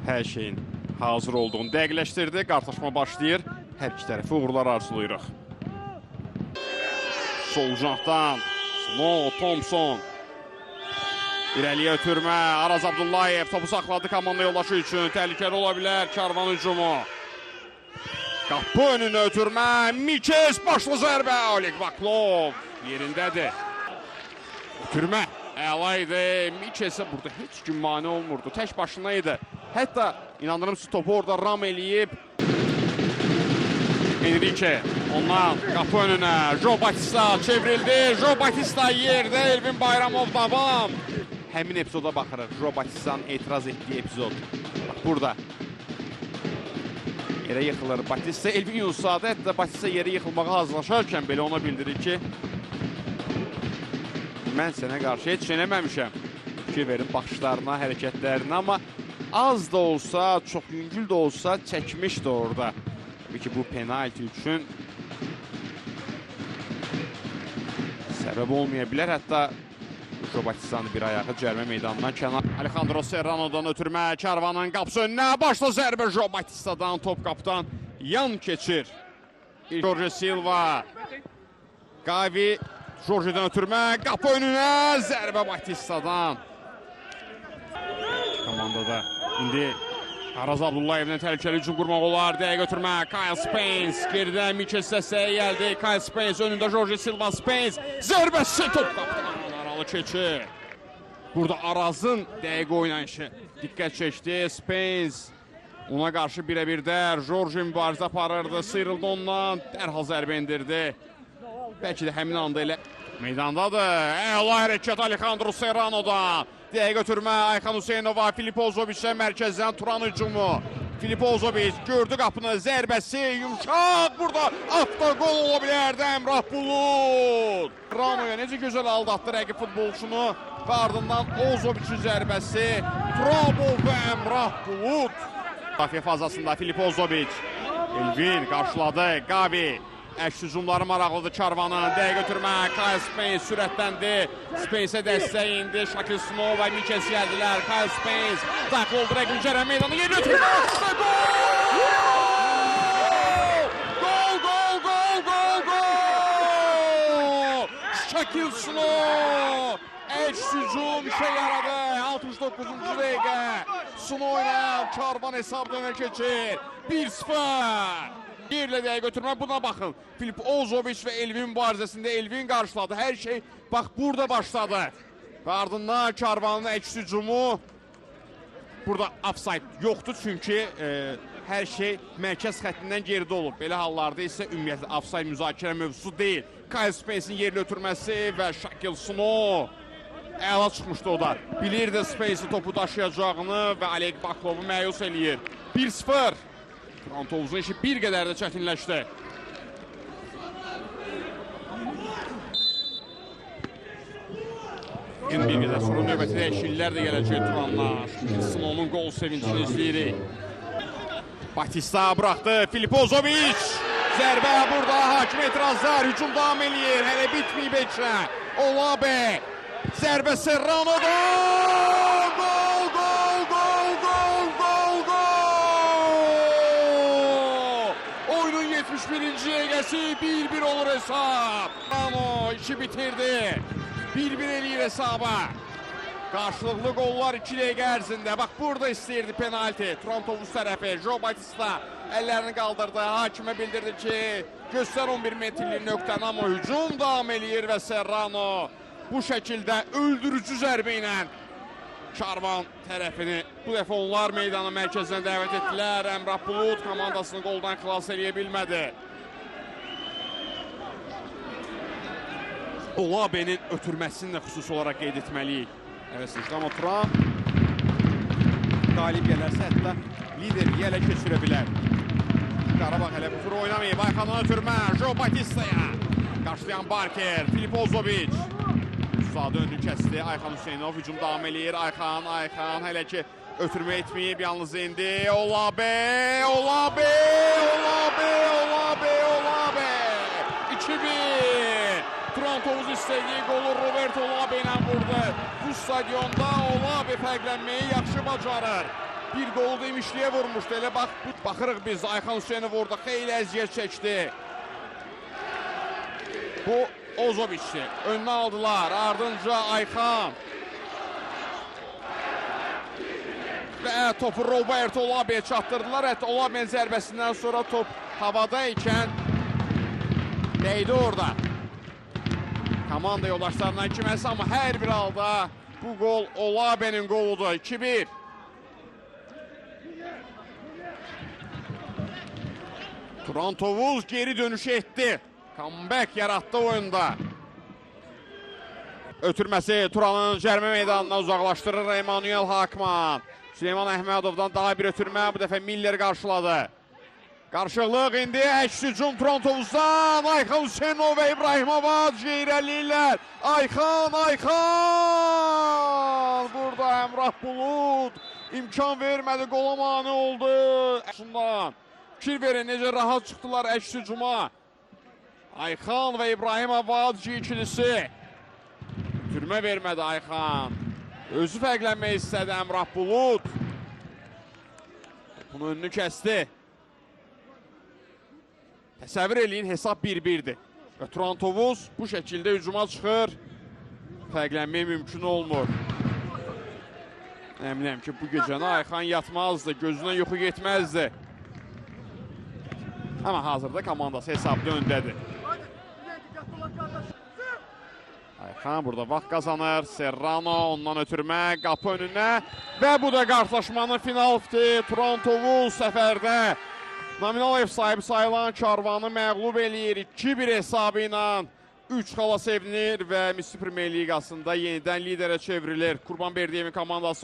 Hər şeyin hazır olduğunu dəqiqləşdirdi. Qarşılaşma başlayır. Hər iki tərəfi uğurlar arzulayırıq. Sol cənahdan Snow Thompson. İrəliyə ötürmə. Araz Abdullayev topu saxladı komanda yoldaşı üçün. Təhlükəli ola bilər Karvan hücumu. Qapı önünə ötürmə. Mikes başlı zərbə. Oleg Baklov yerindədir. Ötürmə. Əla idi. Mikesə burada heç kim mane olmurdu. Tək başına idi. Hətta inanırım siz topu orada ram eləyib. Enrique ondan qapı önünə. Joe Batista çevrildi. Joe Batista yerdə. Elvin Bayramov davam. Həmin epizoda baxırıq. Joe Batistanın etiraz etdiyi epizod. Bax burada. Yerə yıxılır Batista. Elvin Yunusadə hətta Batista yerə yıxılmağa hazırlaşarkən belə ona bildirir ki, mən sənə qarşı heç eləməmişəm. Fikir verin baxışlarına, hərəkətlərinə, amma az da olsa, çox yüngül də olsa çəkmişdi orada. Tabii ki bu penalti üçün səbəb olmaya bilər. Hətta Joe Batistanın bir ayağı cərmə meydanından kənar. Alejandro Serrano'dan ötürmə. Karvanın qapısı önünə. Başla zərbə Joe Batistadan. Top qapıdan yan keçir. Jorge Silva. Gavi. Jorge'dan ötürmə. Qapı önünə. Zərbə Batistadan. Komandada indi Araz Abdullayevdən təhlükəli hücum qurmaq olar. Dəqiq ötürmə. Kyle Spence. Geridən Mikes dəstəyə gəldi. Kyle Spence önündə Jorge Silva. Spence. Zərbəsi top qapıdan. Keçir. Burada Araz'ın dəqiq oynayışı diqqət çəkdi. Spence ona qarşı birə-birdə Jorge mübarizə aparırdı. Sıyrıldı ondan. Dərhal zərbə indirdi. Bəlkə də həmin anda elə meydandadır. Əla hərəkət Alejandro Serrano'da. Dəqiq ötürmə Ayxan Hüseynova. Filip Ozoviç'ə mərkəzdən Turan hücumu. Filip Ozoviç gördü qapını. Zərbəsi yumşaq. Burada atda gol ola bilərdi Əmrah Bulut. Rano'ya necə gözəl aldatdı rəqib futbolçunu. Və ardından Ozoviç'in zərbəsi. Turabov və Əmrah Bulut. Müdafiə fazasında Filip Ozoviç. Elvin qarşıladı. Gavi. Əks hücumları maraqlıdır Karvanın. Dəqiq ötürmə. Kyle Spence sürətləndi. Spence'e dəstək indi. Şakil Snow və Mikes gəldilər. Kyle Spence daxil oldu rəqibin cərəm meydanı. Yeri ötürmə. Gol! Gol, gol, gol, gol, gol! Şakil Snow. Əks hücum işə yaradı. 69-cu dəqiqə. Snow ilə Karvan hesab dönə keçir. 1-0. Yerlə dəqiq götürmə, buna baxın. Filip Ozoviç və Elvin mübarizəsində Elvin qarşıladı. Hər şey bax burada başladı. Və ardından Karvanın əks hücumu. Burada offside yoxdur çünki hər şey mərkəz xəttindən geridə olub. Belə hallarda isə ümumiyyətlə offside müzakirə mövzusu deyil. Kyle Spence'in yerlə ötürməsi və Şakil Snow əla çıxmışdı o da. Bilirdi Spence'in topu daşıyacağını və Oleg Baklovu məyus eləyir. 1-0. Turantovuzun işi bir qədər də çətinləşdi. Bir qədər sonra növbəti dəyişikliklər də gələcək Turanlar. Snow'un qol sevincini izləyirik. Batista buraxdı. Filip Ozoviç. Zərbə burada. Hakim etirazlar. Hücum davam eləyir. Hələ bitməyib ekrə. Olabe. Zərbə Serrano'dan. Gol, gol, gol, gol, gol, gol. Oyunun 71-ci dəqiqəsi 1-1 olur hesab. Serrano işi bitirdi. 1-1 eləyir hesaba. Qarşılıqlı qollar 2 dəqiqə ərzində. Bax burada istəyirdi penalti. Turantovuz tərəfi. Joe Batista əllərini qaldırdı. Hakimə bildirdi ki, göstər 11 metrlik nöqtəni, amma hücum davam eləyir və Serrano bu şəkildə öldürücü zərbə ilə Karvan tərəfini bu dəfə onlar meydanı mərkəzinə dəvət etdilər. Əmrah Bulut komandasını qoldan xilas eləyə bilmədi. Olabe'nin ötürməsini də xüsusi olaraq qeyd etməliyik. Evet, Sıçrama Turan qalib gələrsə hətta liderliyi ələ keçirə bilər. Qarabağ hələ bu turu oynamayıb. Ayxanın ötürmə Joe Batista'ya. Qarşılayan Barker, Filip Ozoviç. Sadə önünü kəsdi. Ayxan Hüseynov hücum davam eləyir. Ayxan hələ ki ötürmə etməyib. Yalnız indi Olabe. 2-1. Turantovuz istədiyi qolu Roberto Olabe ilə vurdu. Bu stadionda Olabe fərqlənməyi yaxşı bacarır. bir qolu demişliyə vurmuşdu. Elə baxırıq biz Ayxan Hüseynov orada xeyli əziyyət çəkdi. Bu Ozoviç'ti. Önünü aldılar. Ardınca Ayxan. Və topu Roberto Olabe'ye çatdırdılar. Hətta Olabe'nin zərbəsindən sonra top havada ikən değdi orada. Komanda yoldaşlarından kiməsi, amma hər bir halda bu gol Olabe'nin qoludur. 2-1. Turan Tovuz geri dönüş etdi. Comeback yarattı oyunda. Ötürməsi Turanın cərmə meydanından uzaqlaşdırır Emanuel Hakman. Süleyman Əhmədovdan daha bir ötürmə, bu dəfə Miller qarşıladı. Qarşılıq indi əks hücum Turan Tovuzdan. Ayxan Hüseynov və İbrahim Avadji irəliləyirlər. Ayxan! Burada Əmrah Bulut imkan vermədi, qola mane oldu. Əslində fikir verin necə rahat çıxdılar əks hücuma. Ayxan və İbrahim Avadji ikilisi. Türmə vermədi Ayxan. Özü fərqlənmək istədi Əmrah Bulut. Bunun önünü kəsdi. Təsəvvür eləyin, hesab 1-1'dir. Və Turan Tovuz bu şəkildə hücuma çıxır. Fərqlənmək mümkün olmur. Əminəm ki, bu gecəni Ayxan yatmazdı, gözünə yuxu getməzdi. Amma hazırda komandası hesabda öndədir. Ayxan burada vaxt qazanır. Serrano ondan ötürmə, qapı önünə. Və bu da qarşılaşmanın final fiti. Turan Tovuz səfərdə nominal ev sahibi sayılan Karvanı məğlub eləyir. 2-1 hesabı ilə 3 xala sevinir və Misli Premier Liqasında yenidən liderə çevrilir. Qurbanberdiyevin komandası